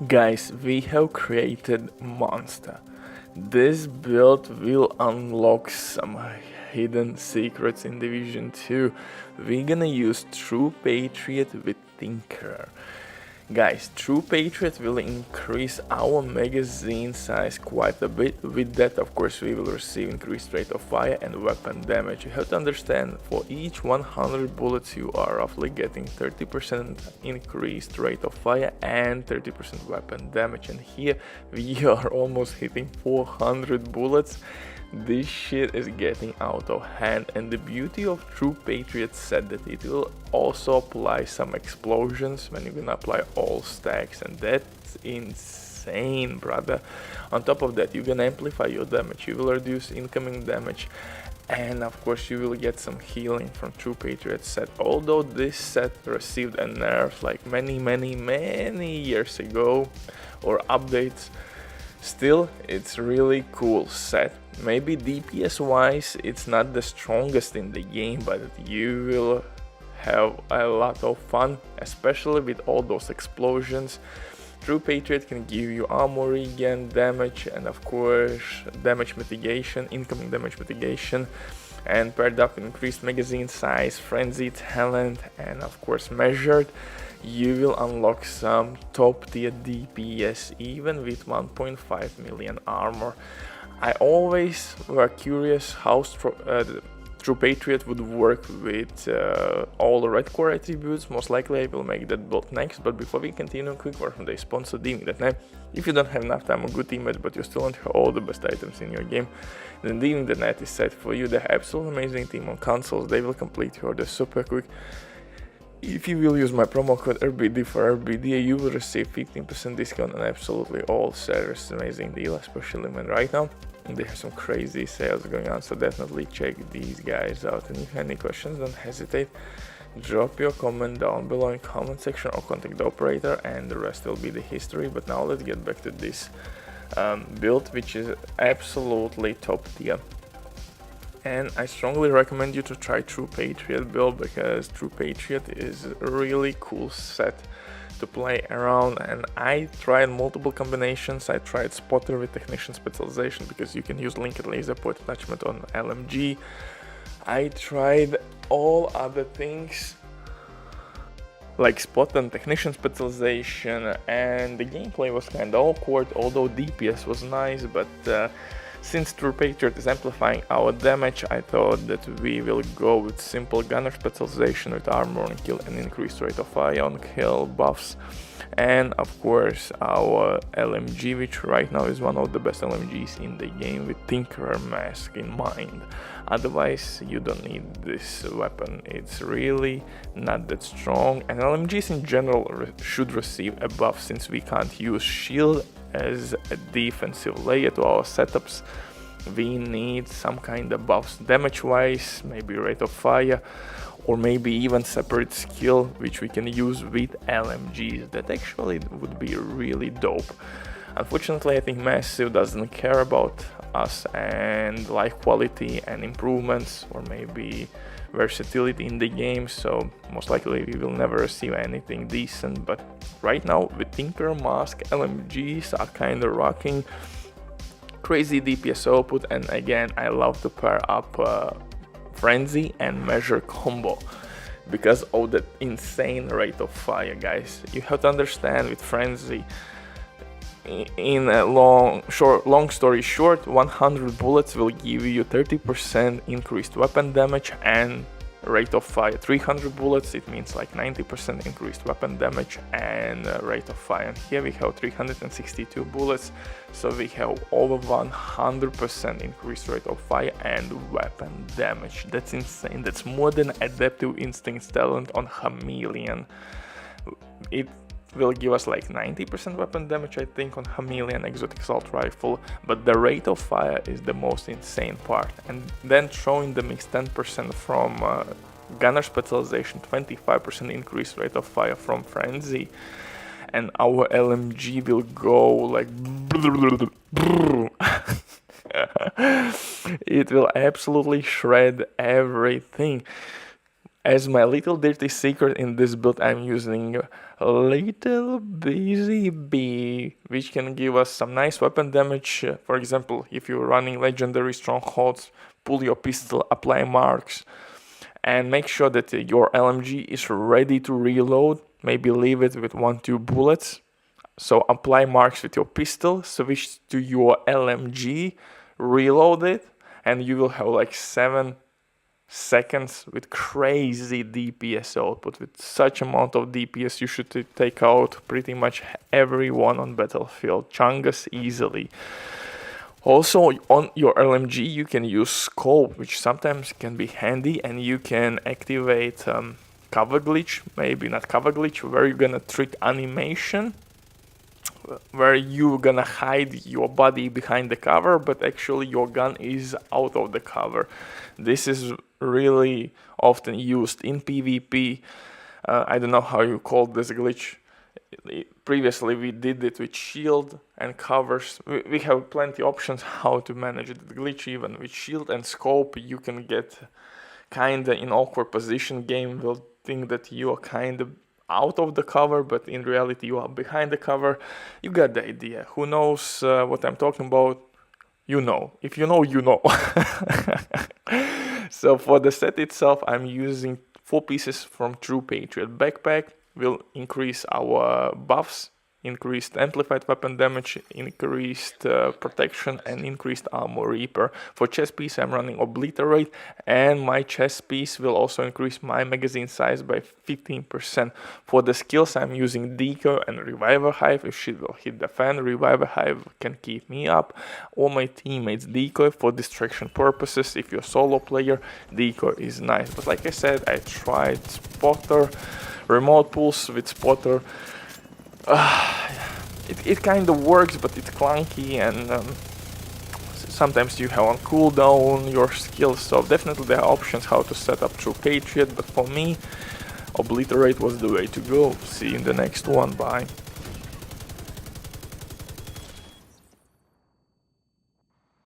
Guys, we have created Monster. This build will unlock some hidden secrets in Division 2. We're gonna use True Patriot with Tinkerer. Guys, True Patriot will increase our magazine size quite a bit. With that, of course, we will receive increased rate of fire and weapon damage. You have to understand, for each 100 bullets you are roughly getting 30% increased rate of fire and 30% weapon damage. And here we are almost hitting 400 bullets. This shit is getting out of hand, and the beauty of True Patriot set that it will also apply some explosions when you're gonna apply all stacks, and that's insane, brother. On top of that, you're gonna amplify your damage, you will reduce incoming damage, and of course you will get some healing from True Patriot set. Although this set received a nerf like many years ago, or updates, still it's really cool set. Maybe DPS wise it's not the strongest in the game, but you will have a lot of fun, especially with all those explosions. True Patriot can give you armor regen, damage, and of course damage mitigation, incoming damage mitigation, and paired up with increased magazine size, frenzy talent, and of course measured, you will unlock some top tier DPS even with 1.5 million armor. I always were curious how True Patriot would work with all the red core attributes. Most likely I will make that build next, but before we continue, quick word from the sponsor DivingTheNet. If you don't have enough time or good teammates but you still want to have all the best items in your game, then DivingTheNet is set for you. They have absolutely amazing team on consoles, they will complete your order super quick. If you will use my promo code RBD for RBD, you will receive 15% discount on absolutely all servers. Amazing deal, especially when right now they have some crazy sales going on, so definitely check these guys out. And if you have any questions, don't hesitate, drop your comment down below in comment section or contact the operator, and the rest will be the history. But now let's get back to this build, which is absolutely top tier. And I strongly recommend you to try True Patriot build, because True Patriot is a really cool set to play around. And I tried multiple combinations. I tried Spotter with Technician specialization, because you can use linked laser point attachment on LMG. I tried all other things like Spot and Technician specialization, and the gameplay was kinda awkward, although DPS was nice, but since True Patriot is amplifying our damage, I thought that we will go with simple gunner specialization with armor on kill and increased rate of fire on kill buffs, and of course our LMG, which right now is one of the best LMGs in the game, with Tinkerer mask in mind. Otherwise you don't need this weapon, it's really not that strong, and LMGs in general should receive a buff, since we can't use shield as a defensive layer to our setups. We need some kind of buffs damage wise, maybe rate of fire, or maybe even separate skill which we can use with LMGs. That actually would be really dope. Unfortunately, I think Massive doesn't care about us and life quality and improvements, or maybe versatility in the game, so most likely we will never receive anything decent. But right now with Tinker Mask, LMGs are kinda rocking, crazy DPS output, and again I love to pair up Frenzy and Measure combo because of that insane rate of fire, guys. You have to understand, with Frenzy, in a long story short, 100 bullets will give you 30% increased weapon damage and rate of fire. 300 bullets, it means like 90% increased weapon damage and rate of fire. And here we have 362 bullets, so we have over 100% increased rate of fire and weapon damage. That's insane. That's more than Adaptive Instinct's talent on Chameleon. It will give us like 90% weapon damage, I think, on Chameleon Exotic Assault Rifle, but the rate of fire is the most insane part. And then throwing the mix 10% from Gunner specialization, 25% increased rate of fire from Frenzy, and our LMG will go like it will absolutely shred everything. As my little dirty secret in this build, I'm using little busy bee, which can give us some nice weapon damage. For example, if you're running legendary strongholds, pull your pistol, apply marks, and make sure that your LMG is ready to reload. Maybe leave it with 1-2 bullets. So apply marks with your pistol, switch to your LMG, reload it, and you will have like 7 seconds with crazy DPS output. With such amount of DPS, you should take out pretty much everyone on battlefield. Chungus easily. Also, on your LMG, you can use scope, which sometimes can be handy, and you can activate cover glitch, maybe not cover glitch, where you're gonna trick animation, where you're gonna hide your body behind the cover, but actually your gun is out of the cover. This is really often used in PvP. I don't know how you call this glitch. Previously we did it with shield and covers. We have plenty options how to manage the glitch. Even with shield and scope, you can get kinda in awkward position. Game will think that you are kind of out of the cover, but in reality you are behind the cover. You got the idea. Who knows what I'm talking about? You know. If you know, you know. So for the set itself, I'm using 4 pieces from True Patriot. Backpack will increase our buffs, increased amplified weapon damage, increased protection, and increased armor reaper. For chest piece, I'm running Obliterate, and my chest piece will also increase my magazine size by 15%. For the skills, I'm using Decoy and Reviver Hive. If shit will hit the fan, Reviver Hive can keep me up. All my teammates Decoy for distraction purposes. If you're a solo player, Decoy is nice. But like I said, I tried Spotter, remote pulse with Spotter. It kind of works, but it's clunky, and sometimes you have on cooldown your skills. So definitely there are options how to set up True Patriot, but for me, Obliterate was the way to go. See you in the next one. Bye.